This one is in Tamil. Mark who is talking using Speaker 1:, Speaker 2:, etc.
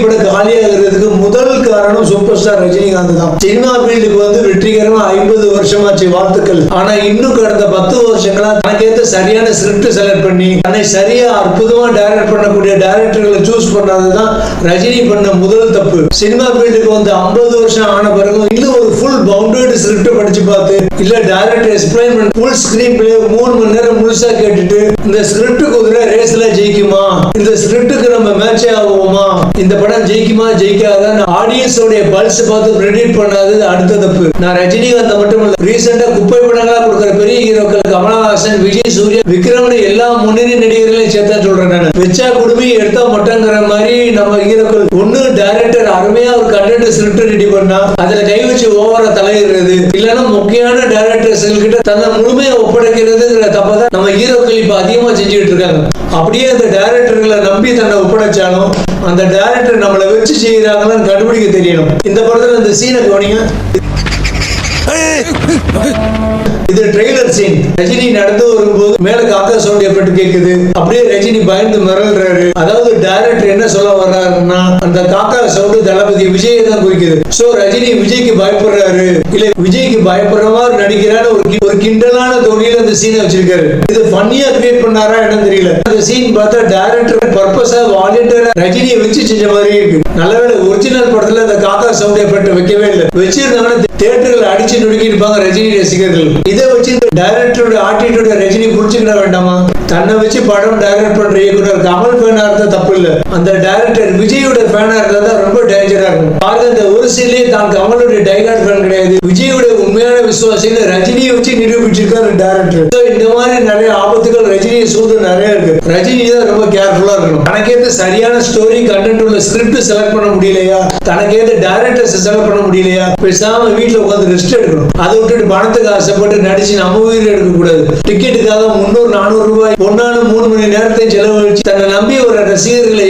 Speaker 1: படம் காலியாகிறதுக்கு முதல் காரணம் சூப்பர் ஸ்டார் ரஜினிகாந்த் தான். சினிமா ஃபீல்டுக்கு வந்து வெற்றிகரமா 50 வருஷமாச்சு, வாழ்த்துக்கள். ஆனா இன்னும் கடந்த 10 வருஷங்களா தனக்கேற்ற சரியான ஸ்கிரிப்ட் செலக்ட் பண்ணி தன்னை சரியா அற்புதமா டைரக்ட் பண்ணக்கூடிய டைரக்டர்களை சூஸ் பண்ணாததுதான் ரஜினி பண்ண முதல் தப்பு. சினிமா ஃபீல்டுக்கு வந்து 50 வருஷம் ஆன பிறகு இன்னும் ஒரு ஃபுல் பவுண்டட் ஸ்கிரிப்ட் படிச்சு பார்த்து இல்ல டைரக்டர் எக்ஸ்பிளைன் பண்ண ஃபுல் ஸ்கிரீன் பிளே 3 மணி நேரம் முழுசா கேட்டுட்டு இந்த ஸ்கிரிப்ட் குதிரை ரேஸ்ல ஜெயிக்குமா, இந்த ஸ்கிரிப்டுக்கு நம்ம மேட்ச் ஆகுவோமா, இந்த படம் ஜெயிக்குமா ஜெயிக்காத ஆடியன்ஸோட பல்ஸ் பார்த்து பிரெடிக்ட் பண்ணாதது அடுத்த தப்பு. நான் ரஜினிகாந்த் மட்டும் இல்ல, ரீசெண்டா குப்பை படங்களா கொடுக்கிற பெரிய ஹீரோக்கள் கமலஹாசன், விஜய், சூர்யா, விக்ரம்னு எல்லா முன்னணி நடிகர்களையும் சேர்த்தா சொல்றேன். நான் வெச்சா குடுமி எடுத்தா மொட்டங்கிற மாதிரி நம்ம ஹீரோக்கள் ஒண்ணு டைரக்டர் அருமையா ஒரு கண்டென்ட் ஸ்கிரிப்ட் ரெடி பண்ணா அதுல கை வச்சு ஓவரா தலையிடுறது, இல்லைன்னா முக்கியமான டைரக்டர்ஸ் கிட்ட தன்னை முழுமையா ஒப்படைக்கிறதுங்கிற தப்பதான் நம்ம ஹீரோக்கள் இப்ப அதிகமா செஞ்சுட்டு இருக்காங்க. அப்படியே அந்த டைரக்டர்களை நம்பி தன்னை ஒப்படைச்சாலும் அந்த டைரக்டர் நம்மளை வச்சு செய்யறாங்கன்னு கண்டுபிடிக்க தெரியணும். இந்த படத்துல இந்த சீனை கவனிங்க. இது ட்ரெய்லர் சீன். ரஜினி நடந்து வரும்போது மேல காக்கா சவுண்ட் எஃபெக்ட் கேக்குது. அப்படியே ரஜினி பயந்து மிரள்றாரு. அதாவது டைரக்டர் என்ன சொல்ல வர்றாருன்னா அந்த காக்கா சவுண்ட் தளபதி விஜய் தான் குறிக்குது. சோ ரஜினி விஜய்க்கு பயப்படுறாரு, இல்ல விஜய்க்கு பயப்படுற மாதிரி நடிக்கிறான்னு ஒரு கிண்டலான தோணியில அந்த சீனை வச்சிருக்காரு. இது ஃபன்னியா கிரியேட் பண்ணாரா என்னன்னு தெரியல. அந்த சீன் பார்த்தா டைரக்டர் பர்பஸா வாலண்டியரா ரஜினியை வச்சு செஞ்ச மாதிரி இருக்கு. நல்லவேளை ஒரிஜினல் படத்துல அந்த காக்கா சவுண்ட் எஃபெக்ட் வைக்கவே இல்லை. வச்சிருந்தாங்கன்னா தியேட்டர்கள் அடிச்சு நொடுக்கி இருப்பாங்க ரஜினி ரசிகர்கள். இதை வச்சு டைரக்டரோட ஆட்டிடியூட் ரஜினி புரிச்சுக்கிட வேண்டாமா? தன்னை வச்சு படம் டைரக்ட் பண்ற இயக்குனர் கமல் ஃபேனா இருந்தா தப்பு இல்ல, அந்த டைரக்டர் விஜயோட ஃபேனா இருந்தா ரொம்ப டேஞ்சரா இருக்கும். பாருங்க, இந்த ஒரு சீன்லயே தான் கமலோட டைலாக் ஃபேன் கிடையாது, விஜயோட உண்மையான விசுவாசின்னு ரஜினியை வச்சு நிரூபிச்சிருக்காரு டைரக்டர். இந்த மாதிரி நிறைய ஆபத்துகள் ரஜினியை சூழ்ந்து நிறைய இருக்கு. ரஜினி தான் ரொம்ப கேர்ஃபுல்லா இருக்கணும். தனக்கேற்ற சரியான ஸ்டோரி கண்டென்ட் உள்ள ஸ்கிரிப்ட் செலக்ட் பண்ண முடியலையா, தனக்கேற்ற டைரக்டர்ஸ் செலக்ட் பண்ண முடியலையா, பேசாம வீட்டுல உட்காந்து ரெஸ்ட் எடுக்கணும். அதை விட்டுட்டு பணத்துக்கு ஆசைப்பட்டு நடிச்சு நம்ம உயிர் எடுக்க கூடாது. டிக்கெட்டுக்காக 300-400 ரூபாய் பொண்ணான 3 மணி நேரத்தை செலவழிச்சு தன்னை நம்பி ஒரு ரசிகர்களை